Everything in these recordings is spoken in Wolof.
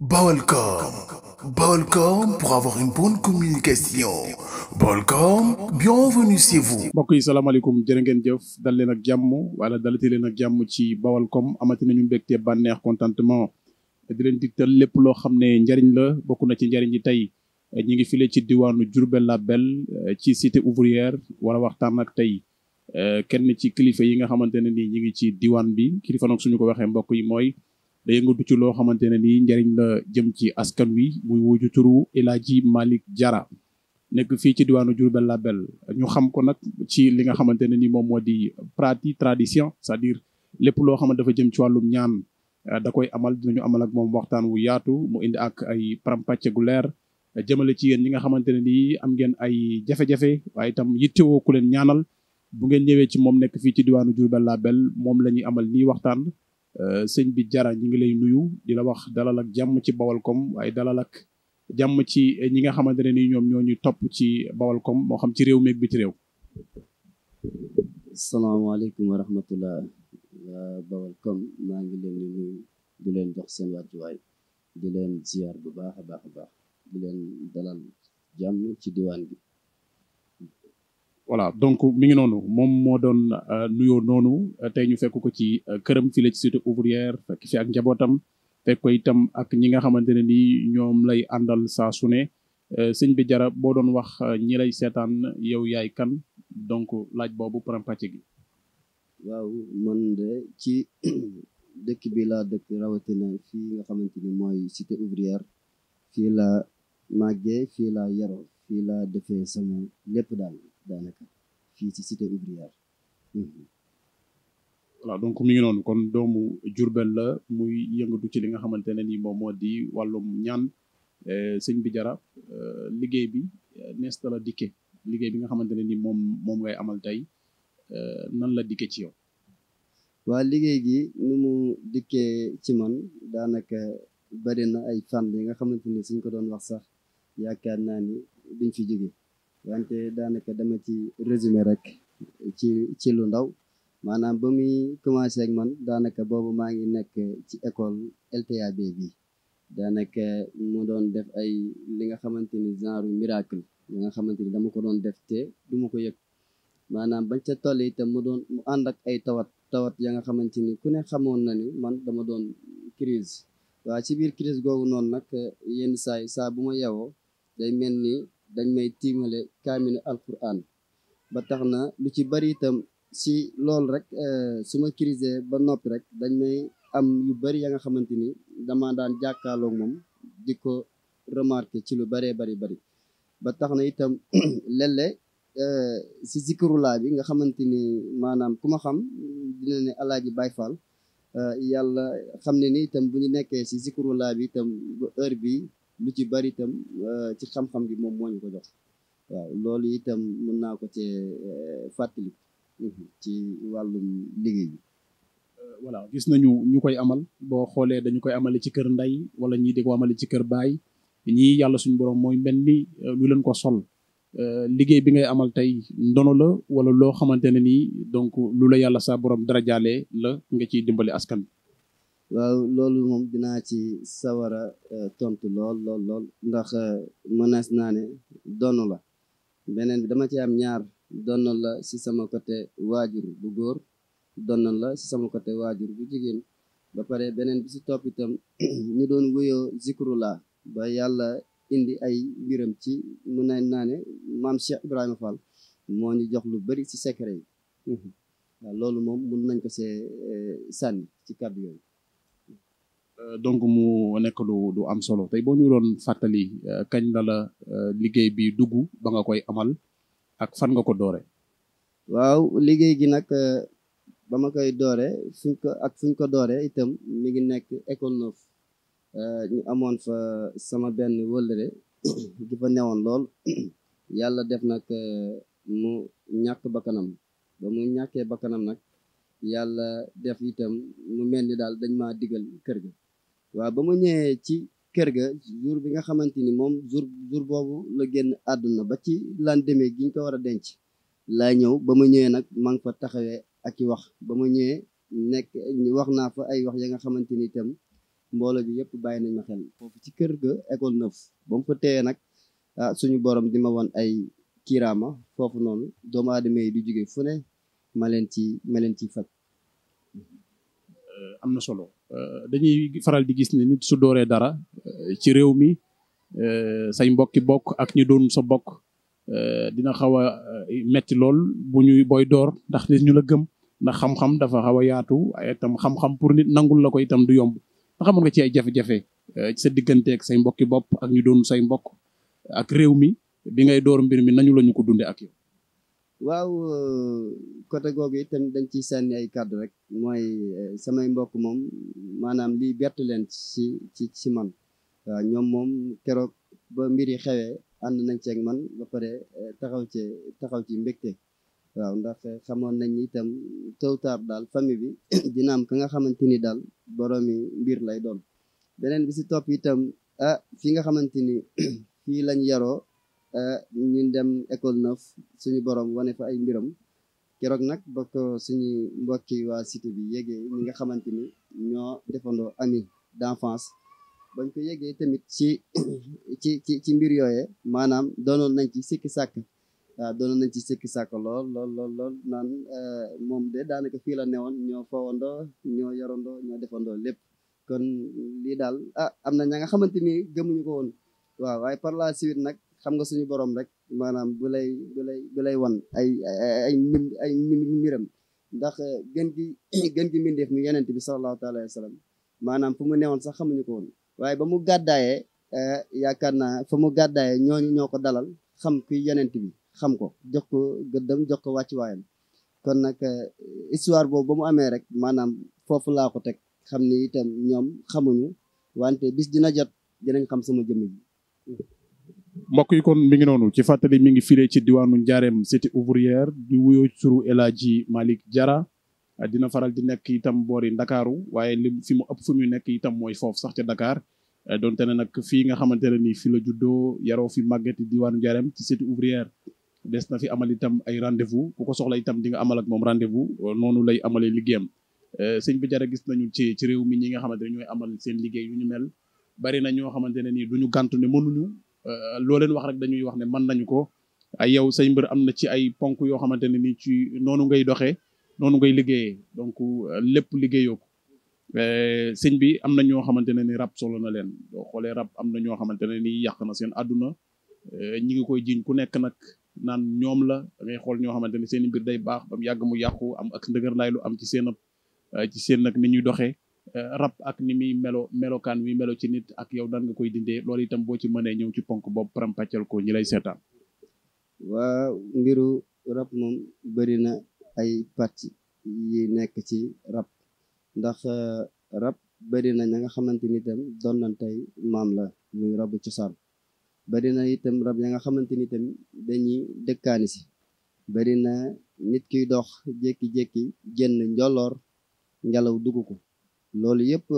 Balcom. Balcom pour avoir une bonne communication. Balcom, bienvenue chez vous. mbokk yi salaamaaleykum jërë ngeen jëf dal leen ak jàmm wala dalati leen ak jàmm ci Baolcom amati nañu mbégte bànneex contentement di leen digtal lépp loo xam ne njariñ la bokk na ci njariñ yi tey ñi ngi file ci diwaanu Diourbel Label ci cité ouvrière wala waxtaan ak tey kenn ci kilifa yi nga xamante ne nii ñi ngi ci diwaan bi kilifa nag suñu ko waxee mbokk yi mooy da yëngatu ci loo xamante ne nii njariñ la jëm ci askan wi muy wuju turu El Hadji Malick Diarra nekk fii ci diwaanu Diourbel Label ñu xam ko nag ci li nga xamante ne ni moom moo di pratique tradition c'est-à-dire lépp loo xamante dafa jëm ci wàllum ñaan da koy amal dinañu amal ak moom waxtaan wu yaatu mu indi ak ay param-pàcce gu leer jëmale ci yéen ñi nga xamante ne nii am ngeen ay jafe-jafe waaye itam yittewoo ku leen ñaanal bu ngeen ñëwee ci moom nekk fii ci diwaanu Diourbel Label moom la ñuy amal nii waxtaan sëñ bi Diarra ñi ngi lay nuyu di la wax dalal ak jàmm ci Baolcom waaye dalal ak jàmm ci ñi nga xamante ne ni ñoom ñoo ñu topp ci Baolcom moo xam ci réew mi ak biti réew. salaamaaleykum wa rahmatullah waa Baolcom maa ngi leen di nuyu di leen jox seen wàccuwaay di leen ziar bu baax a baax a baax di leen dalal jàmm ci diwaan bi. voilà donc mi ngi noonu moom moo doon nuyoo noonu tey ñu fekk ko ci këram fii la ci cité ouvrière fekk fi ak njabootam fekk ko itam ak ñi nga xamante ne ni ñoom lay àndal saa su ne sëñ bi Diarra boo doon wax ñi lay seetaan yow yaay kan donc laaj boobu param-pàcce gi. waaw man de ci dëkk bi laa dëkk rawatina fii nga xamante ni mooy cité ouvrière fii laa màggee fii laa yaroo fii laa defee sama lépp daal daanaka fii ci cité ouvrière. voilà donc mi ngi noonu kon doomu Diourbel la muy yëngatu ci li nga xamante ne ni moom moo di wàllum ñaan sëñ bi Diarra liggéey bi nees la dikke liggéey bi nga xamante ne ni moom ngay amal tey nan la dikke ci yow. waa liggéey gi nu mu dikkee ci man daanaka bari na ay fànn yi nga xamante ni suñ ko doon wax sax yaakaar naa ni duñ fi jóge wante daanaka dama ci résumé rek ci lu ndaw maanaam ba muy commencé ak man daanaka boobu maa ngi nekk ci école LTAB bi daanaka mu doon def ay li nga xamante ni genre miracle li nga xamante ni dama ko doon def te du ma ko yëg maanaam bañ ca toll itam mu ànd ak ay tawat ya nga xamante ni ku ne xamoon na ni man dama doon crise waaw ci biir crise googu noonu nag yenn saa bu ma yewoo day mel ni dañ may tiimale kaaminu alquran ba tax na lu ci bari itam si loolu rek su ma crisé ba noppi rek dañ may am yu bari ya nga xamante ni dama daan jàkkaarloog moom di ko remarqué ci lu baree bari ba tax na itam léeg-léeg si zikrullah bi nga xamante ni maanaam ku ma xam dina ne Alaaji Baay Faal yàlla xam ne ni itam bu ñu nekkee si zikrullah bi itam ba heure bi lu ci bari itam ci xam-xam bi moom moo ñu ko jox waaw loolu itam mën naa ko cee fàttali ci wàllum liggéey bi. voilà gis nañu ñu koy amal boo xoolee dañu koy amale ci kër ndey wala ñii di ko amale ci kër baay ñii yàlla suñu borom mooy mel ni lu leen ko sol liggéey bi ngay amal tey ndono la wala loo xamante ne nii donc lu la yàlla sa borom dara jaale la nga ciy dimbali askan. waaw loolu moom dinaa ci sawara tontu lool ndax mënees naa ne donn la beneen bi dama ci am ñaar donn la si sama côté waajur bu góor donn la si sama côté waajur bu jigéen ba pare beneen bi si topp itam ñu doon wuyoo zikrullah ba yàlla indi ay mbiram ci mën naa ne maam Cheikh Ibrahima Fall moo ñu jox lu bari si secret yi waaw loolu moom mën nañ ko see sànni ci kàddu yooyu. donc mu nekk lu am solo tey boo ñu doon fàttali kañ la liggéey bi dugg ba nga koy amal ak fan nga ko doore. waaw liggéey gi nag ba ma koy doore fuñ ko doore itam mi ngi nekk école neuf ñu amoon fa sama benn wëllëre di fa newoon lool yàlla def nag mu ñàkk bakkanam ba mu ñàkkee bakkanam nag yàlla def itam mu mel ni daal dañ maa digal kër ga waaw ba ma ñëwee ci kër ga jour bi nga xamante ni moom jour boobu la génn àdduna ba ci lendemain gi ñu ko war a denc laa ñëw ba ma ñëwee nag maa ngi fa taxawee ak i wax ba ma ñëwee nekk wax naa fa ay wax ya nga xamante ni itam mbooloo bi yëpp bàyyi nañ ma xel foofu ci kër ga école 9 ba mu fa téye nag suñu borom di ma won ay kiiraama foofu noonu doomu aadama yi di jóge fu ne ma leen ci faj. am na solo dañuy faral di gis ne nit su dooree dara ci réew mi say mbokki bokk ak ñi doon sa bokk dina xaw a metti lool bu ñuy booy door ndax ñu la gëm ndax xam-xam dafa xaw a yaatu itam xam-xam pour nit nangul la ko itam du yomb ndax amoon nga ci ay jafe-jafe ci sa digganteeg say mbokki bopp ak ñu doon say mbokk ak réew mi bi ngay door mbir mi nañu la ñu ko dunde ak yow. waaw côté googu itam dañ ciy sànni ay kàddu rek mooy samay mbokk moom maanaam lii bettu leen ci man waaw ñoom moom keroog ba mbir yi xewee ànd nañ ceeg man ba pare taxaw ci mbégte waaw ndax xamoon nañ itam tôt ou tard daal famille bi dina am ka nga xamante ni daal boroomi mbir lay doon beneen bi si topp itam fi nga xamante ni fii lañ yaroo ñu dem école 9 suñu borom wane fa ay mbiram keroog nag ba ko suñu mbokki waa cité bi yégee ñi nga xamante ni ñoo defandoo ami d'enfance bañ ko yégee tamit ci mbir yooyee maanaam doonoon nañ ci sikki sàkk waaw doonoon nañ ci sikki sàkk lool naan moom de daanaka fii la newoon ñoo fowandoo ñoo yorandoo ñoo defandoo lépp kon lii daal am na ña nga xamante ni gëmuñu ko woon waaw waaye par la suite nag xam nga suñu borom rek maanaam bu lay wan ay mbiram ndax gën gi mbindeef mi yonent bi sallallahu taala wa sallam maanaam fu mu newoon sax xamuñu ko woon waaye ba mu gàddaayee yaakaar naa fa mu gàddaayee ñooñu ñoo ko dalal xam kuy yonent bi xam ko jox ko gëddam jox ko wàcc waayam kon nag histoire boobu ba mu amee rek maanaam foofu laa ko teg xam ni itam ñoom xamuñu wante bis dina jot dinañ xam sama jëmm ji. mbokk yi kon mi ngi noonu ci fàttali mi ngi firee ci diwaanu Njaareem cité ouvrière di wuyoo suru El Hadji Malick Diarra dina faral di nekk itam boori Ndakaaru waaye li fi mu ëpp fu muy nekk itam mooy foofu sax ca Dakar donte ne nag fii nga xamante ne nii fi la juddoo yaroo fi màggati diwaanu Njaareem ci cité ouvrière des na fi amal itam ay rendez-vous ku ko soxla itam di nga amal ak moom rendez-vous noonu lay amalee liggéeyam sëñ bi Diarra gis nañu ci réew mi ñi nga xamante ne ñooy amal seen liggéey yu ñu mel bari na ñoo xamante ne nii duñu gàntu ne mënuñu loo leen wax rek dañuy wax ne mën nañu ko ay yow say mbir am na ci ay ponk yoo xamante ne nii ci noonu ngay doxee noonu ngay liggéeyee donc lépp liggéeyoo ko sëñ bi am na ñoo xamante ne ni rab solo na leen boo xoolee rab am na ñoo xamante ne ni yàq na seen àdduna ñi ngi koy jiñ ku nekk nag naan ñoom la da ngay xool ñoo xamante ne seen mbir day baax ba mu yàgg mu yàqu am ak ndëgër laay lu am ci seen nag ni ñuy doxee rab ak ni muy melokaan wi melo ci nit ak yow daan nga koy dindee loolu itam boo ci mënee ñëw ci ponk boobu param pàccal ko ñi lay seetaan. waaw mbiru rab moom bëri na ay parti yi nekk ci rab ndax rab bëri na ña nga xamante ni itam doon nañ tey maam la muy rabu cosaan bëri na itam rab ya nga xamante ni itam dañuy dëkkaani si bëri na nit kiy dox jékki-jékki génn njolloor ngelaw dugg ko loolu yëpp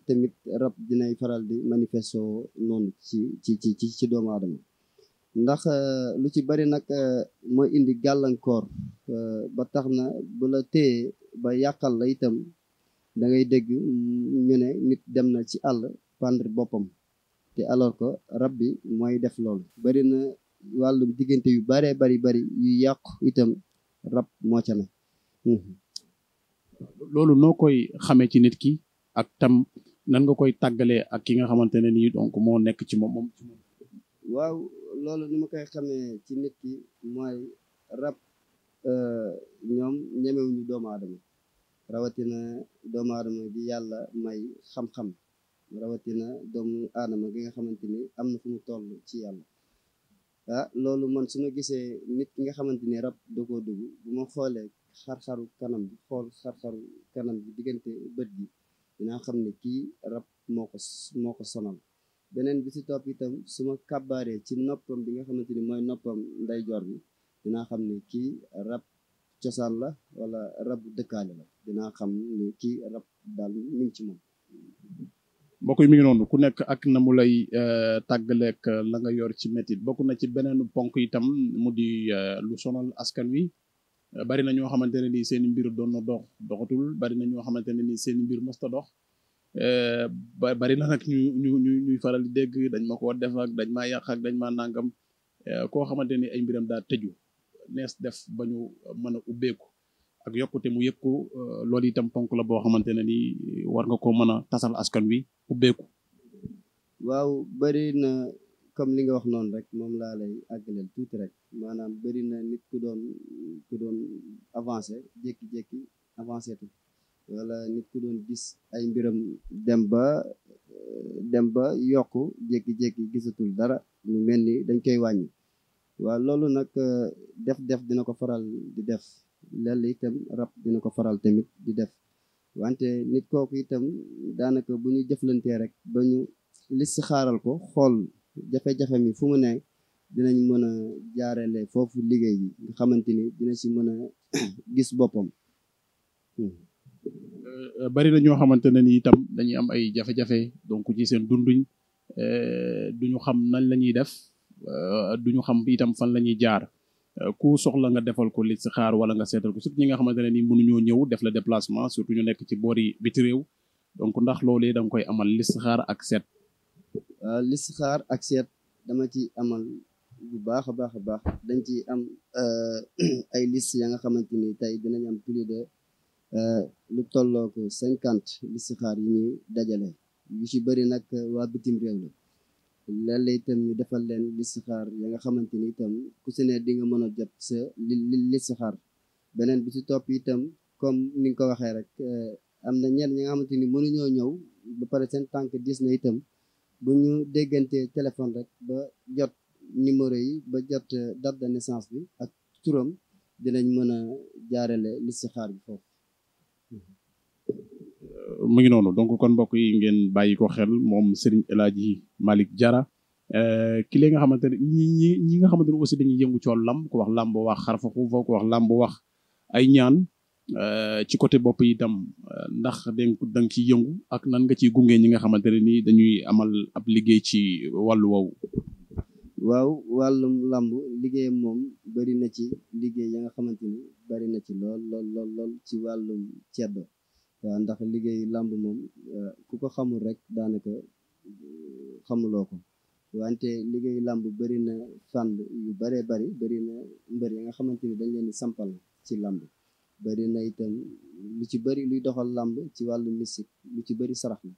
tamit rab dinay faral di manifesto noonu ci doomu aadama ndax lu ci bari nag mooy indi gàllankoor ba tax na bu la téye ba yàqal la itam da ngay dégg ñu ne nit dem na ci àll pendre boppam te alors que rab bi mooy def loolu bari na wàllu diggante yu bari yu yàqu itam rab moo ca ne. loolu noo koy xamee ci nit ki ak tam nan nga koy tàggalee ak ki nga xamante ne nii donc moo nekk ci moom waaw loolu ni ma koy xamee ci nit ki mooy rab ñoom ñemewuñu doomu aadama rawatina doomu aadama bi yàlla may xam-xam rawatina doomu aadama gi nga xamante ni am na fu mu toll ci yàlla loolu man su ma gisee nit ki nga xamante ni rab da koo dugg bu ma xoolee xar-xaru kanam bi xool xar-xaru kanam bi diggante bët gi dinaa xam ne kii rab moo ko sonal beneen bi si topp itam su ma kàbbaaree ci noppam bi nga xamante ni mooy noppam ndeyjoor bi dinaa xam ne kii rab cosaan la wala rab dëkkaale la dinaa xam ne kii rab daal mi ngi ci moom. mbokk yi mi ngi noonu ku nekk ak na mu lay tàggaleek la nga yor ci métit bokk na ci beneen ponk itam mu di lu sonal askan wi bari na ñoo xamante ne ni seen mbir doon na doxatul bari na ñoo xamante ne ni seen mbir mësta dox bari na nag ñuy faral di dégg dañ ma koo def ak dañ maa yàq ak dañ maa nangam koo xamante ni ay mbiram daa tëju nees def ba ñu mën a ubbeeku ak yokkute mu yëg ko loolu itam ponk la boo xamante ne ni war nga ko mën a tasal askan wi ubbeeku. waaw bëri na comme li nga wax noonu rek moom laa lay àggaleel tuuti rek maanaam bëri na nit ku doon avancé jékki-jékki avancé tu wala nit ku doon gis ay mbiram dem ba yokk jékki-jékki gisatul dara mu mel ni dañ koy wàññi. waaw loolu nag def dina ko faral di def lell itam rab dina ko faral tamit di def wante nit kooku itam daanaka bu ñu jëflantee rek ba ñu listixaaral ko xool jafe-jafe mi fu mu ne dinañ mën a jaarale foofu liggéey bi nga xamante ni dina si mën a gis boppam. bari na ñoo xamante ne ni itam dañuy am ay jafe-jafe donc ci seen dunduñ duñu xam nañ la ñuy def duñu xam itam fan la ñuy jaar ku soxla nga defal ko listixaar wala nga seetal ko surtout ñi nga xamante ne ni mënuñoo ñëw def la déplacement surtout ñu nekk ci boori biti réew donc ndax loolee da nga koy amal listixaar ak seet. listixaar ak seet dama ci amal bu baax a baax a baax dañ ci am ay liste ya nga xamante ni tey dinañ am plus de lu tolloo ko 50 listixaar yi ñuy dajale yu ci bëri nag waa bitim réew la léeg-léeg itam ñu defal leen listixaar ya nga xamante ni itam ku si ne di nga mën a jot sa listixaar beneen bi ci topp itam comme ni nga ko waxee rek am na ñenn ñi nga xamante ni mënuñoo ñëw ba pare seen tànk dis na itam bu ñu déggantee téléphone rek ba jot numéro yi ba jot date de naissance bi ak turam dinañ mën a jaarale listixaar bi foofu. mu ngi noonu donc kon mbokk yi ngeen bàyyi ko xel moom Serigne El Hadji Malick Diarra ki li nga xamante ne ñi nga xamante ne aussi dañuy yëngu ci wàllu làmb ko wax làmb wax xarfa xuufa ko wax làmb wax ay ñaan ci côté bopp itam ndax da nga ciy yëngu ak nan nga ciy gunge ñi nga xamante ne ni dañuy amal ab liggéey ci wàllu woowu. waaw wàllum làmb liggéeyam moom bari na ci liggéey ya nga xamante ni bari na ci lool ci wàllum ceddo waaw ndax liggéey làmb moom ku ko xamul rek daanaka xamuloo ko wante liggéey làmb bari na fànn yu bari bari na mbër ya nga xamante ni dañ leen di sampal ci làmb bari na itam lu ci bari luy doxal làmb ci wàllu mystique lu ci bari sarax la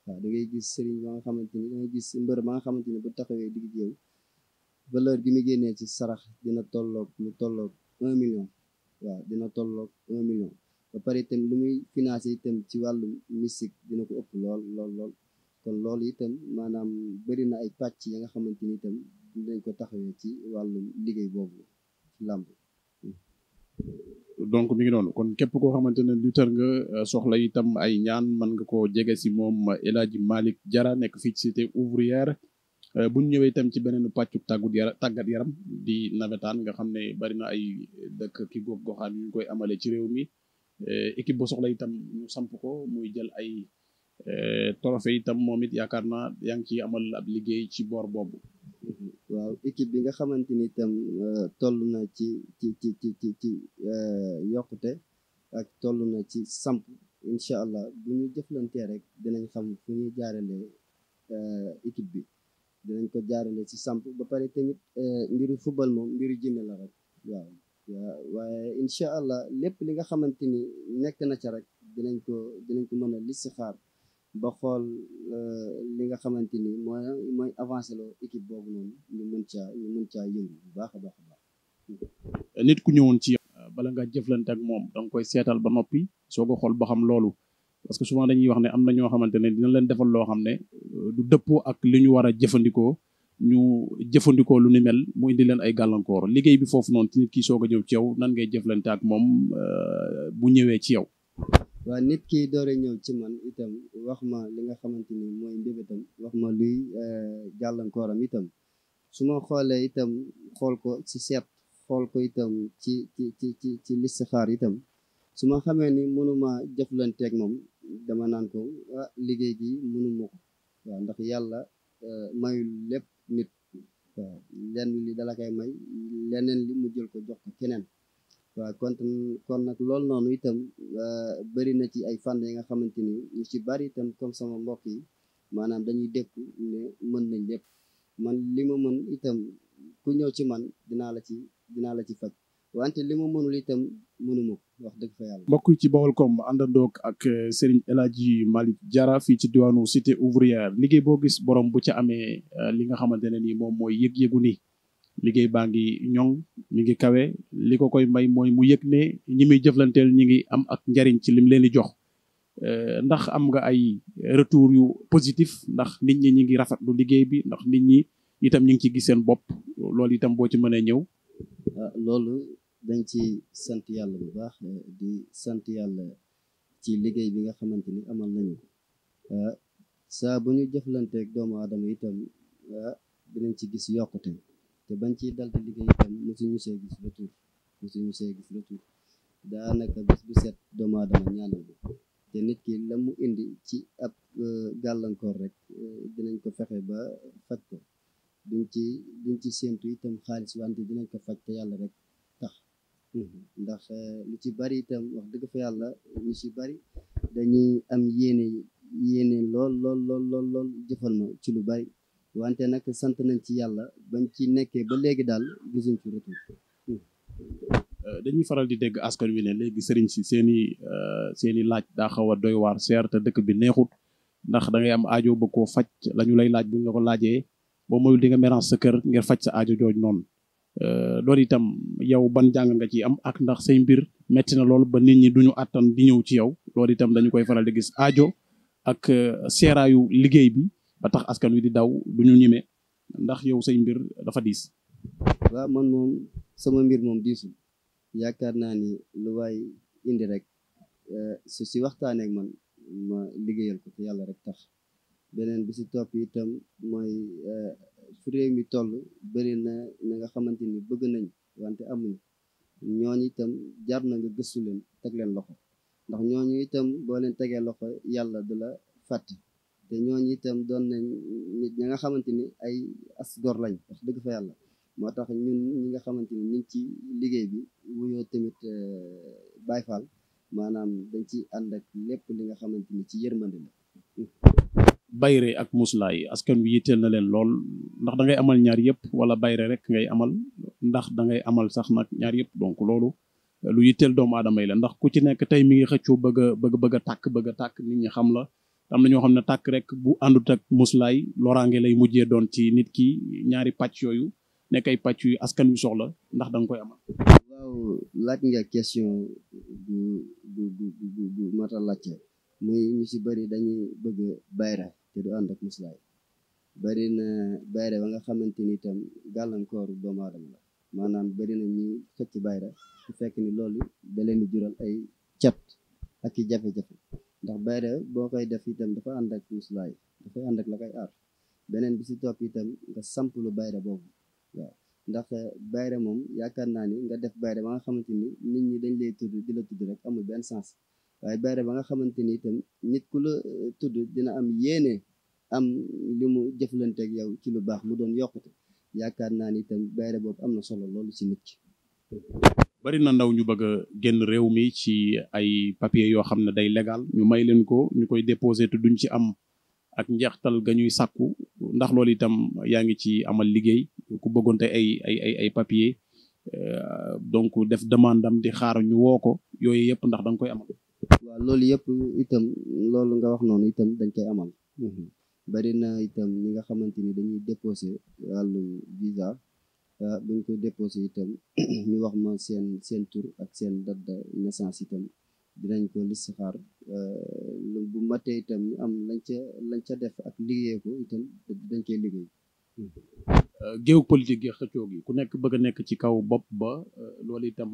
waaw da ngay gis sëriñ ba nga xamante ni da ngay gis mbër ba nga xamante ni bu taxawee digg jéew valeur gi mu génnee ci sarax dina tolloog lu tolloog 1 million waaw dina tolloog 1 million ba pare itam lu muy financé itam ci wàllu mystique dina ko ëpp lool kon loolu itam maanaam bëri na ay pàcc ya nga xamante ni itam dinañ ko taxawee ci wàllu liggéey boobu ci làmb. donc mi ngi noonu kon képp koo xamante ne lutteur nga soxla itam ay ñaan mën nga koo jege si moom El Hadji Malick Diarra nekk fii ci cité ouvrière bu ñu ñëwee itam ci beneen pàccu tàggat yaram di nawetaan nga xam ne bari na ay dëkk ki gox goxaan yu ñu koy amale ci réew mi équipe boo soxla itam ñu samp ko muy jël ay trophée itam moom it yaakaar naa yaa ngi ciy amal ab liggéey ci boor boobu. waaw équipe bi nga xamante ni itam toll na ci yokkute ak toll na ci samp incha allah bu ñu jëflantee rek dinañ xam fu ñuy jaaralee équipe bi dinañ ko jaarale ci samp ba pare tamit mbiru football moom mbiru jinne la rek waaw waaye incha allah lépp li nga xamante ni nekk na ca rek dinañ ko mën a listixaar ba xool li nga xamante ni mooy avancé loo équipe boobu noonu ñu mën caa yëngu bu baax a baax a baax. nit ku ñëwoon ci bala nga jëflante ak moom da nga koy seetal ba noppi soo ko xool ba xam loolu parce que souvent dañuy wax ne am na ñoo xamante ne dina leen defal loo xam ne du dëppoo ak li ñu war a jëfandikoo ñu jëfandikoo lu ni mel mu indi leen ay gàllankoor liggéey bi foofu noonu ci nit ki soog a ñëw ci yow nan ngay jëflante ak moom bu ñëwee ci yow. waaw nit ki doore ñëw ci man itam wax ma li nga xamante ni mooy mbébétam wax ma luy gàllankooram itam su ma xoolee itam xool ko ci seet xool ko itam ci listixaar itam su ma xamee ni mënuma jëflanteeg moom dama naan ko liggéey gi mënuma ko waaw ndax yàlla mayul lépp nit waaw lenn li dala koy may leneen li mu jël ko jox ko keneen waaw kon nag loolu noonu itam bëri na ci ay fànn yi nga xamante ni ñu ci bari itam comme sama mbokk yi maanaam dañuy dékku ne mën nañ lépp man li ma mën itam ku ñëw ci man dinaa la ci faj wante li ma mënul itam mënuma ko wax dëgg fa yàlla. mbokk yi ci Baolcom àndandoog ak Serigne El Hadji Malick Diarra fii ci diwaanu cité ouvrière liggéey boo gis borom bu ca amee li nga xamante ne nii moom mooy yëg-yëgu ni liggéey baa ngi ñoŋ mi ngi kawe li ko koy may mooy mu yëg ne ñi muy jëflanteel ñi ngi am ak njariñ ci lim leen di jox ndax am nga ay retour yu positif ndax nit ñi ñi ngi rafetlu liggéey bi ndax nit ñi itam ñi ngi ci gis seen bopp loolu itam boo ci mënee ñëw. loolu dañ ci sant yàlla bu baax di sant yàlla ci liggéey bi nga xamante ni amal nañu saa bu ñu jëflanteeg doomu aadama itam dinañ ci gis yokkute te bañ ciy dal di liggéey itam mosuñu see gis retour daanaka bés bu set doomu aadama ñaanal bi te nit ki la mu indi ci ab gàllankoor rek dinañ ko fexe ba faj ko duñ ci séentu itam xaalis wante dinañ ko faj te yàlla rek tax ndax lu ci bari itam wax dëgg fa yàlla ñu ci bari dañuy am yéene lool jëfal ma ci lu bari wante nag sant nañ ci yàlla bañ ci nekkee ba léegi daal gisuñ ci retour. dañuy faral di dégg askan wi ne léegi sëriñ si seeni laaj daa xaw a doy waar seer te dëkk bi neexut ndax da ngay am aajo ba koo faj la ñu lay laaj buñ la ko laajee boo moyul di nga mérange sa kër ngir faj sa aajo jooj noonu loolu itam yow ban jàng nga ci am ak ndax say mbir metti na loolu ba nit ñi duñu àttan di ñëw ci yow loolu itam dañu koy faral di gis aajo ak seeraayu liggéey bi ba tax askan wi di daw duñu ñime ndax yow say mbir dafa diis. waaw man moom sama mbir moom diisul yaakaar naa ni lu waay indi rek su si waxtaanee ak man ma liggéeyal ko te yàlla rek tax beneen bi si topp itam mooy fu réew mi toll bëri na nga xamante ni bëgg nañ wante amuñu ñooñu itam jar na nga gëstu leen teg leen loxo ndax ñooñu itam boo leen tegee loxo yàlla du la fàtte te ñooñu itam doon nañ nit ñi nga xamante ni ay as gor lañ wax dëgg fa yàlla moo tax ñun ñi nga xamante ni ñu ngi ci liggéey bi wuyoo tamit Baay Faal maanaam dañ ci ànd ak lépp li nga xamante ni ci yërmande la. bayre ak muslaay askan wi yitteel na leen lool ndax da ngay amal ñaar yëpp wala bayre rek ngay amal ndax da ngay amal sax nag ñaar yëpp donc loolu lu yitteel doomu aadama yi la ndax ku ci nekk tey mi ngi xëccoo bëgg a tàkk nit ñi xam la am na ñoo xam ne tàkk rek bu àndut ak muslaay loraange lay mujjee doon ci nit ki ñaari pàcc yooyu nekk ay pàcc yu askan wi soxla ndax da nga koy amal. waaw laaj nga question bu mat a laajte muy ñu si bëri dañuy bëgg bayra te du ànd ak muslaay bëri na bayra ba nga xamante ni itam gàllankooru doomu aadama la maanaam bëri na ñuy xëcc bayra su fekk ni loolu da leen di jural ay cat ak i jafe-jafe ndax bayra boo koy def itam dafa ànd ak muslaay dafay ànd ak la koy aar beneen bi si topp itam nga samplu bayra boobu waaw ndax bayra moom yaakaar naa ni nga def bayra ba nga xamante ni nit ñi dañ lay tudd di la tudd rek amul benn sens waaye bayra ba nga xamante ni itam nit ku la tudd dina am yéene am li mu jëflanteeg yow ci lu baax mu doon yokkute yaakaar naa ni itam bayra boobu am na solo loolu ci nit ki. bari na ndaw ñu bëgg a génn réew mi ci ay papier yoo xam ne day légal ñu may leen ko ñu koy déposé te duñ ci am ak njeextal ga ñuy sàkku ndax loolu itam yaa ngi ci amal liggéey ku bëggoon te ay papier donc def demande am di xaar ñu woo ko yooyu yëpp ndax da nga koy amal. waaw loolu yëpp itam loolu nga wax noonu itam dañ koy amal bari na itam ñi nga xamante ni dañuy déposé wàllu visa buñ ko déposé itam ñu wax ma seen tur ak seen date de naissance itam dinañ ko listixaar bu matee itam ñu am lañ ca def ak liggéey ko itam dañ koy liggéey. géew politique gi xëccoo gi ku nekk bëgg a nekk ci kaw bopp ba loolu itam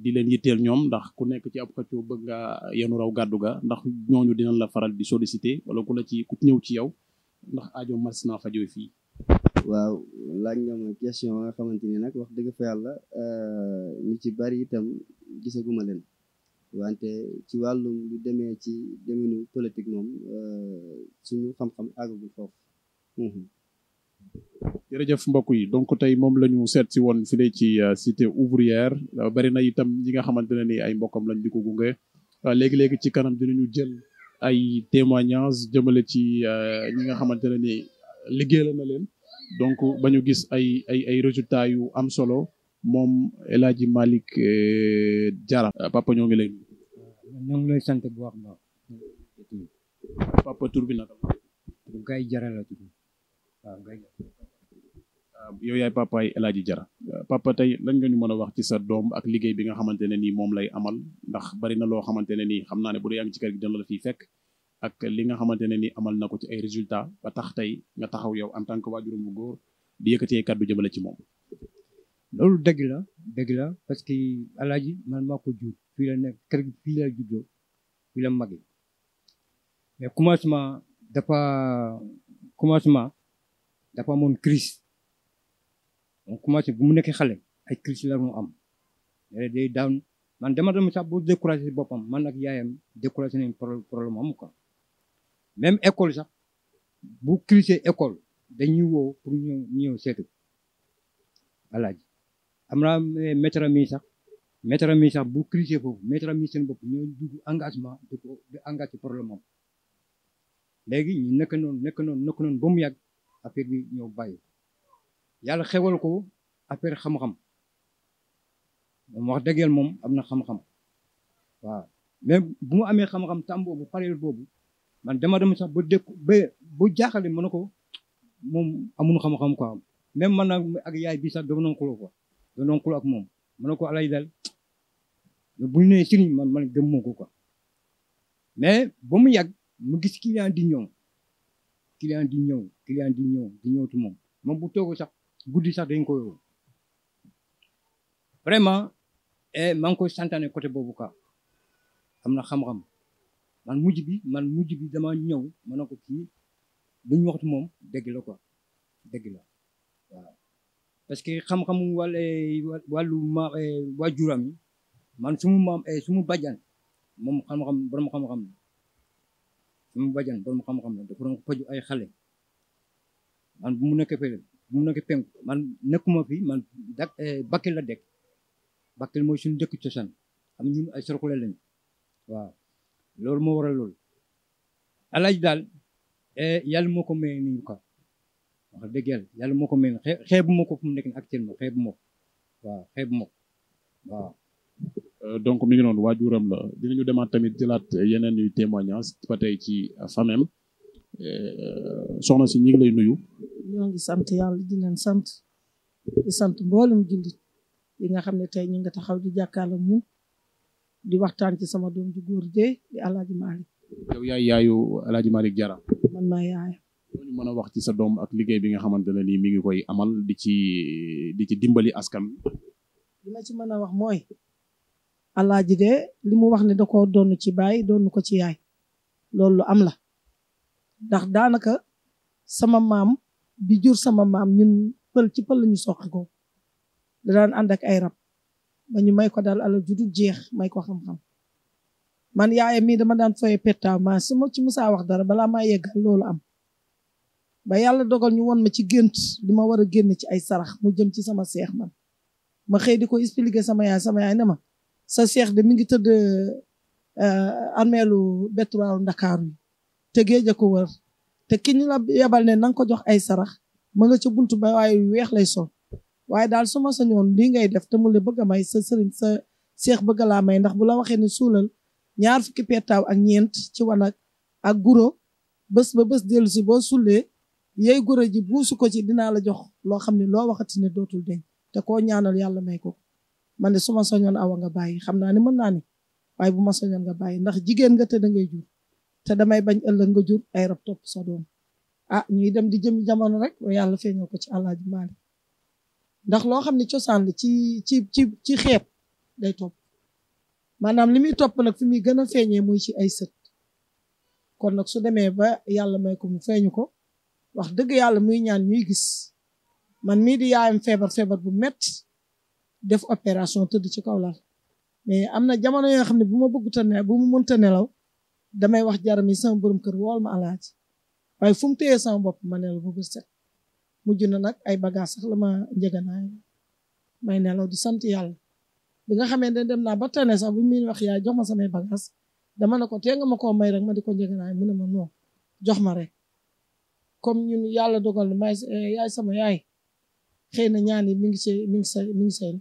di leen yitteel ñoom ndax ku nekk ci ab xëccoo bëgg nga yenu raw gàddu ga ndax ñooñu dinañ la faral di solliciter wala ku ñëw ci yow ndax aajo mas naa fajoo fii. waaw laaj nga ma question nga xamante ni nag wax dëgg fa yàlla ñu ci bari itam gisaguma leen wante ci wàllum lu demee ci deminu politique moom suñu xam-xam àggagul foofu. jërëjëf mbokk yi donc tey moom la ñu seet si woon file ci cité ouvrière bari na itam ñi nga xamante ne ni ay mbokkam lañ di ko gunge léegi-léegi ci kanam dinañu jël ay témoignages jëmale ci ñi nga xamante ne ni liggéeyal na leen donc ba ñu gis ay résultats yu am solo moom El Hadji Malick Diarra papa ñoo ngi lay nuyu. ñoo ngi lay sant bu wax ma papa tur bi naka la. Gaye Diarra la tudd waaw Gaye. yow yaay papa yi El Hadji Diarra papa tey lan nga ñu mën a wax ci sa doom ak liggéey bi nga xamante ne nii moom lay amal ndax bari na loo xamante ne nii xam naa ne bu dee yaa ngi ci kër gi dina la fiy fekk ak li nga xamante ne nii amal na ko ci ay résultats ba tax tey nga taxaw yow en tant que waajuram bu góor di yëkkatee kàddu jëmale ci moom. loolu dëgg la parce que El Hadji man maa ko jur fii la nekk kër gi fii la juddoo fii la màggee mais dafa amoon crise on commencé bu mu nekkee xale ay crise la mu am day daan man dama sax bu découragé boppam man ak yaayam découragé nañ problème am quoi même école sax bu crise école dañuy woo pour ñëw seetu El Hadji am naa maître mi sax bu crise foofu maître mi seen bopp ñoo dugg engagement de engagé problème am léegi ñu nekk noonu ba mu yàgg affaire bi ñëw bàyyi yàlla xewal ko affaire xam-xam moom wax dëgg yàlla moom am na xam-xam waaw mais bu mu amee xam-xam tam boobu pareel boobu man dama sax ba jaaxale mën na ko moom amul xam-xam quoi même man ak yaay bi sax dama doon xuloo ak moom mën na ko alay dal bu ñu nee sëriñ man gëm moo ko quoi mais ba mu yàgg mu gis client di ñëw tu moom bu toogoo sax guddi sax dañ ko yow vraiment maa ngi koy santaane côté boobu quoi am na xam-xam man mujj bi dama ñëw ma ne ko kii duñ waxtu moom dëgg la quoi dëgg la waaw parce que xam-xamu wàllu waajuram yi man sumu bàjjan moom xam-xam borom xam-xam la sumu bàjjan borom xam-xam la dafa doon faju ay xale man bu mu nekkee penku man nekkuma fi man Bakel la dëkk Bakel mooy suñu dëkk cosaan am ñun ay sorokole lañ waaw loolu moo waral loolu El Hadji daal yàlla moo ko may nii quoi wax dëgg yàlla moo ko may xeebu ma ko fu mu nekk actuellement xeebu ma ko waaw donc mi ngi noonu waajuram la dinañu demaat tamit jëlaat yeneen yu témoignage ba tey ci famem soxna si ñi ngi lay nuyu. ñoo ngi sant yàlla di leen sant mboolem jullit yi nga xam ne tey ñu nga taxaw di jàkkaarloo ñun di waxtaan ci sama doom ju góor de di El Hadji Malick. yow yaay yaayu El Hadji Malick Diarra. man maa yaayam. ñu mën a wax ci sa doom ak liggéey bi nga xamante ne nii mi ngi koy amal di ci dimbali askan li ma ci mën a wax mooy El Hadji de li mu wax ne da koo doon ci baay doon ko ci yaay loolu lu am la ndax daanaka sama maam bi jur sama maam ñun pël la ñu soqi ko da daan ànd ak ay rab ba ñu may ko daal alal ju dul jeex may ko xam-xam man yaayam mii dama daan foye pettaaw ma su ma ci musaa wax dara balaa maa yeggal loolu am ba yàlla dogal ñu won ma ci gént li ma war a génn ci ay sarax mu jëm ci sama seex man ma xëy di ko expliquer sama yaay ne ma sa seex de mi ngi tëdd armeelu bettuwaaru Ndakaaru yi te géej a ko wër te ki ñu la yebal ne nanga ko jox ay sarax ma nga ca buntu ba waaye weex lay sol waaye daal su ma sañoon lii ngay def te mu la bëgg a may sa sëriñ sa seex bëgg laa may ndax bu la waxee ne suulal 2 fukki pettaaw ak 4 ci wanag ak guro bés ba bés dellu si boo sulee yey guro ji buusu ko ci dinaa la jox loo xam ne loo waxati ne dootul deñ te koo ñaanal yàlla may ko man de su ma soñoon awa nga bàyyi xam naa ne mën naa ne waaye bu ma soñoon nga bàyyi ndax jigéen nga te da ngay jur te damay bañ ëllëg nga jur ay rab topp sa doom ñuy dem di jëm jamono rek yàlla feeñoo ko ci El Hadji Malick ndax loo xam ne cosaan la ci xeet day topp maanaam li muy topp nag fi muy gën a feeñee muy ci ay sët kon nag su demee ba yàlla may ko mu feeñu ko wax dëgg yàlla muy ñaan ñuy gis man mii di yaayam feebar bu metti def opération tëdd ci kaw lal mais am na jamono yoo xam ne bu ma bëgguta ne bu mu mënta nelaw damay wax jaram yi sama borom kër wool ma El Hadji waaye fu mu téyee sama bopp ma nelaw ba bët set mujj na nag ay bagage sax la ma njëganaay may nelaw di sant yàlla bi nga xamee ne dem naa ba tane sax bu muy wax yaay jox ma samay bagage dama ne ko tee nga ma koo may rek ma di ko njëganaay mu ne ma non jox ma rek comme ñun yàlla dogal na may yaay sama yaay xëy na ñaan yi mi ngi say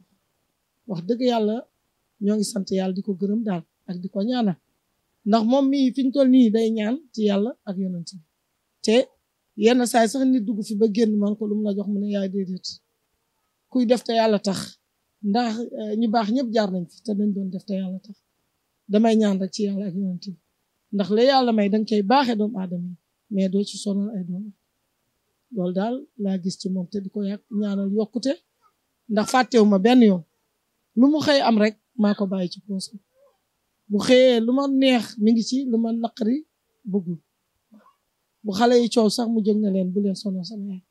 wax dëgg yàlla ñoo ngi sant yàlla di ko gërëm daal ak di ko ñaanal ndax moom mii fi ñu toll nii day ñaan ci yàlla ak yonent bi te yenn saay sax nit dugg fi ba génn man ko lu mu la jox mu ne yaay déedéet kuy def te yàlla tax ndax ñu baax ñëpp jaar nañ fi te dañ doon def te yàlla tax damay ñaan rek ci yàlla ak yonent bi ndax la yàlla may danga koy baaxee doomu aadama yi mais doo ci sonal ay doom loolu daal laa gis ci moom te di ko ñaanal yokkute ndax fàttewu ma benn yoon lu mu xëy am rek maa ko bàyyi ci poos bu xëyee lu ma neex mi ngi ci lu ma naqari bëggul bu xale yi coow sax mu jóg na leen bu leen sonal sama yaay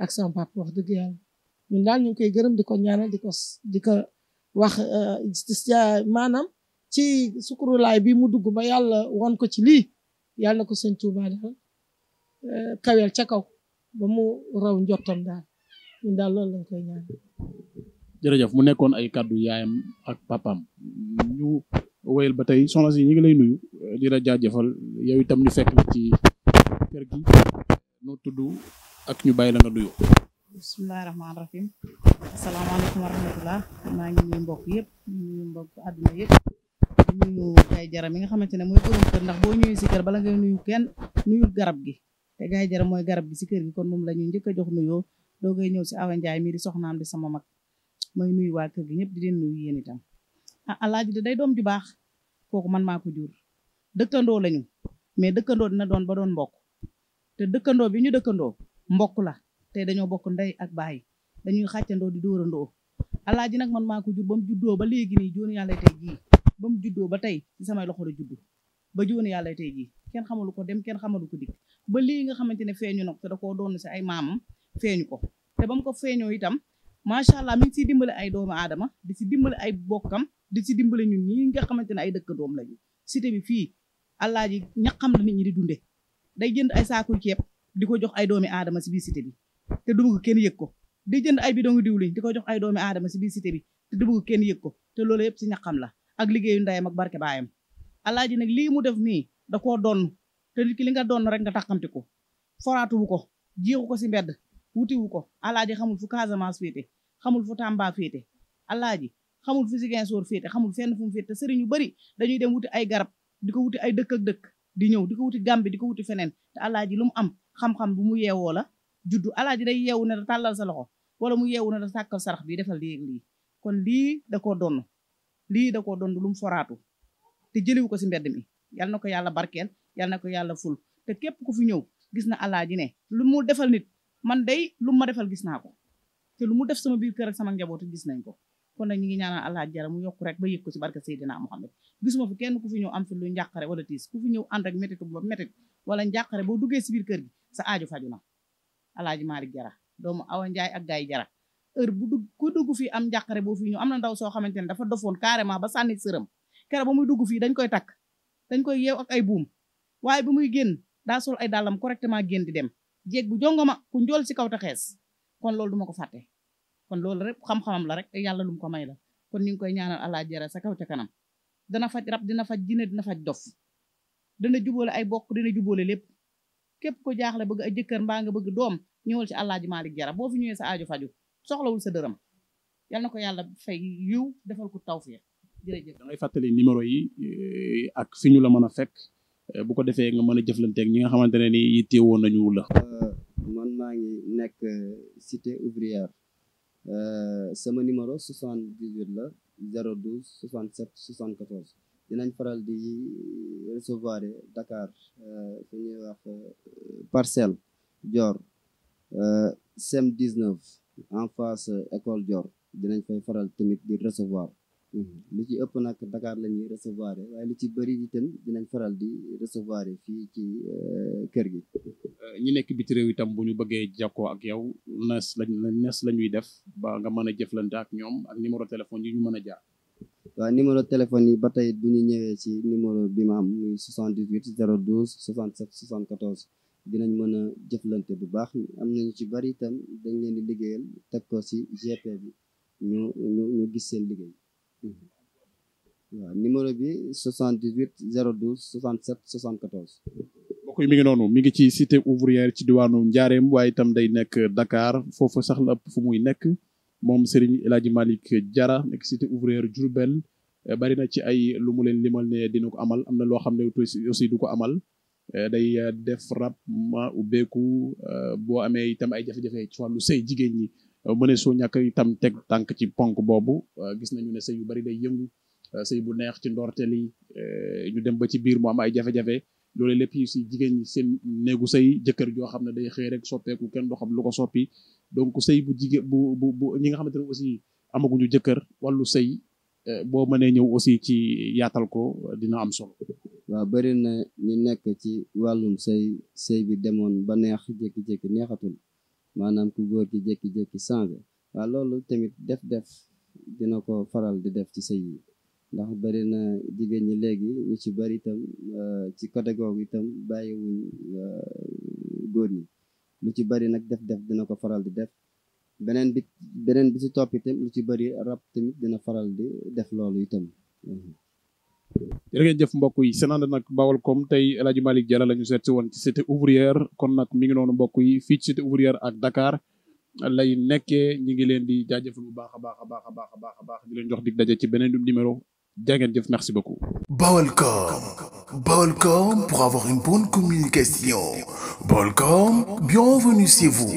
ak sama papa wax dëgg yàlla ñun daal ñu ngi koy gërëm di ko ñaanal di ko wax maanaam ci sukurulaay bi mu dugg ba yàlla won ko ci lii yàlla na ko sëñ Tuubaa daal kaweel ca kaw ba mu raw njottam daal ñun daal loolu lañ koy ñaan. jërëjëf mu nekkoon ay kàddu yaayam ak papaam ñu wéyal ba tey soxna si ñu ngi lay nuyu di la jaajëfal yow itam ñu fekk la ci kër gi noo tudd ak ñu bàyyi la nga nuyu. bismillahi rahmaani rahim asalaamaaleykum wa rahmatullah maa ngi nuyu mbokk yëpp nuyu mbokk àdduna yëpp nuyu Gaye Jara mi nga xamante ne mooy borom kër ndax boo ñëwee si kër bala ngay nuyu kenn nuyul garab gi te Gaye Jara mooy garab gi si kër gi kon moom la ñuy njëkk a jox nuyoo doo ngay ñëw si Awa Njaay mii di soxnaam di sama mag mooy nuyu waa kër gi ñëpp di leen nuyu yéen itam alaaji de day doom ju baax kooku man maa ko jur dëkkandoo lañu mais dëkkandoo dina doon ba doon mbokk te dëkkandoo bi ñu dëkkandoo mbokk la te dañoo bokk ndey ak baay dañuy xàccandoo di dóorandoo alaaji nag man maa ko jur ba mu juddoo ba léegi nii jooni yàlla tey jii ba mu juddoo ba tey ci samay loxo la juddu ba jooni yàlla tey jii kenn xamalu ko dem kenn xamalu ko dikk ba lii nga xamante ne feeñu nag te da koo doon si ay maamam feeñu ko te ba mu ko feeñoo itam macha allah mi ngi siy dimbale ay doomu aadama di si dimbale ay bokkam di si dimbale ñun ñi nga xamante ne ay dëkkandoom lañu cité bi fii alaaji ñaqam la nit ñi di dunde day jënd ay saakuy ceeb di ko jox ay doomi aadama si biir cité bi te du bëgg kenn yëg ko di jënd ay bidon diwliñ di ko jox ay doomi aadama si biir cité bi te du bëgg kenn yëg ko te loolu yëpp si ñaqam la ak liggéeyu ndeyam ak barke baayam alaaji nag lii mu def nii da koo doon te nit ki li nga doon rek nga taxamti ko foraatuwu ko jiixu ko si mbedd wutiwu ko alaaji xamul fu Casamance féete xamul fu Tamba féete alaaji xamul fu Ziguinchor féete xamul fenn fu mu féete te sëriñ yu bari dañuy dem wuti ay garab di ko wuti ay dëkk ak dëkk di ñëw di ko wuti Gàmbi di ko wuti feneen te alaaji lu mu am xam-xam bu mu yeewoo la juddu alaaji day yeewu ne da tàllal sa loxo wala mu yeewu ne da sàkkal sarax bi defal lii ak lii kon lii da koo donn lii da koo donn lu mu foraatu te jëliwu ko si mbedd mi yal na ko yàlla barkeel yal na ko yàlla ful te képp ku fi ñëw gis na alaaji ne lu mu defal nit man day lu ma defal gis naa ko te lu mu def sama biir kër ak sama njaboot gis nañ ko kon nag ñu ngi ñaanal alaaji Jara mu yokk rek ba yëg ko ci barke Seydina Muhammad gisuma fi kenn ku fi ñëw am fi lu njàqare wala tiis ku fi ñëw ànd ak métit ba métit wala njàqare boo duggee si biir kër gi sa aaju faju na alaaji Malick Jara doomu Awa Njaay ak Gaye Jara heure bu dugg ku dugg fii am njàqare boo fii ñëw am na ndaw soo xamante ne dafa dofoon carrément ba sànni sërëm kere ba muy dugg fii dañ koy takk dañ koy yeew ak ay buum waaye bu muy génn daa sol ay dàllam correctement génn di dem jéeg bu jongoma ku njool si kaw te xees kon loolu duma ko fàtte kon loolu rek xam-xamam la rek te yàlla lu mu ko may la kon ñu ngi koy ñaanal alaaji Jara sa kaw ca kanam dana faj rab dina faj jinne dina faj dof dana jubóole ay bokk dina jubóole lépp képp ko jaaxle bëgg ay jëkkër mbaa nga bëgg doom ñëwal ci alaaji Malick Jara boo fi ñëwee sa aajo faju soxlawul sa dërëm yal na ko yàlla fay yiw defal ko tawfiq jërëjëf. da ngay fàttali numéro yi ak fi ñu la mën a fekk bu ko defee nga mën a jëflanteeg ñi nga xamante ne ni yittewoo nañu la. man maa ngi nekk cité ouvrière sama numéro 78 la 012 67 74 dinañ faral di recevoir Dakar fu ñuy wax Parcelles Dior CEM 19 en face école Dior dinañ fay faral tamit di recevoir li ci ëpp nag Dakar la ñuy recevoir waaye li ci bëri itam dinañ faral di recevoir fii ci kër gi. ñi nekk biti réew itam bu ñu bëggee jokkoo ak yow nes la ñuy def ba nga mën a jëflante ak ñoom ak numéro téléphone yi ñu mën a jaar. waaw numéro téléphone yi ba tey bu ñu ñëwee ci numéro bi ma am muy 78 012 67 74 dinañ mën a jëflante bu baax am nañu ci bari itam dañ leen di liggéeyal teg ko ci GP bi ñu gis seen liggéey waaw numéro bi 78 012 67 74. mbokk yi mi ngi noonu mi ngi ci cité ouvrière ci diwaanu Njaareem waaye itam day nekk Dakar foofu sax la ëpp fu muy nekk moom Serigne El Hadji Malick Diarra nekk cité ouvrière Diourbel bari na ci ay lu mu leen limal ne dina ko amal am na loo xam ne aussi du ko amal day def rab ma ubbeeku boo amee itam ay jafe-jafe ci wàllu sëy jigéen ñi mëne soo ñàkk itam teg tànk ci ponk boobu gis nañu ne sëy yu bari day yëngu sëy bu neex ci ndorteel yi ñu dem ba ci biir mu am ay jafe-jafe loolu lépp yi si jigéen ñi seen néegu sëy jëkkër joo xam ne day xëy rek soppeeku kenn du xam lu ko soppi donc sëy bu jigéen bu ñi nga xamante ne aussi amaguñu jëkkër wàllu sëy boo mënee ñëw aussi ci yaatal ko dina am solo. waaw bari na ñu nekk ci wàllum sëy bi demoon ba neex jékki-jékki neexatul maanaam ku góor ki jékki-jékki changé waaw loolu tamit def dina ko faral di def ci sëy yi ndax bari na jigéen ñi léegi ñu ci bari itam ci côté googu itam bàyyiwuñ góor ñi lu ci bari nag def dina ko faral di def beneen bi ci topp itam lu ci bari rab tamit dina faral di def loolu itam. jërë ngeen jëf mbokk yi seen ànd nag Baolcom tey El Hadji Malick Diarra la ñu seet si woon ci cité ouvrière kon nag mi ngi noonu mbokk yi fii ci cité ouvrière ak Dakar lay nekkee ñi ngi leen di jaajëfal bu baax a baax di leen jox dig daje ci beneen numéro jaa ngeen jëf merci beaucoup. Baolcom pour avoir une bonne communication. Baolcom, bienvenue chez vous.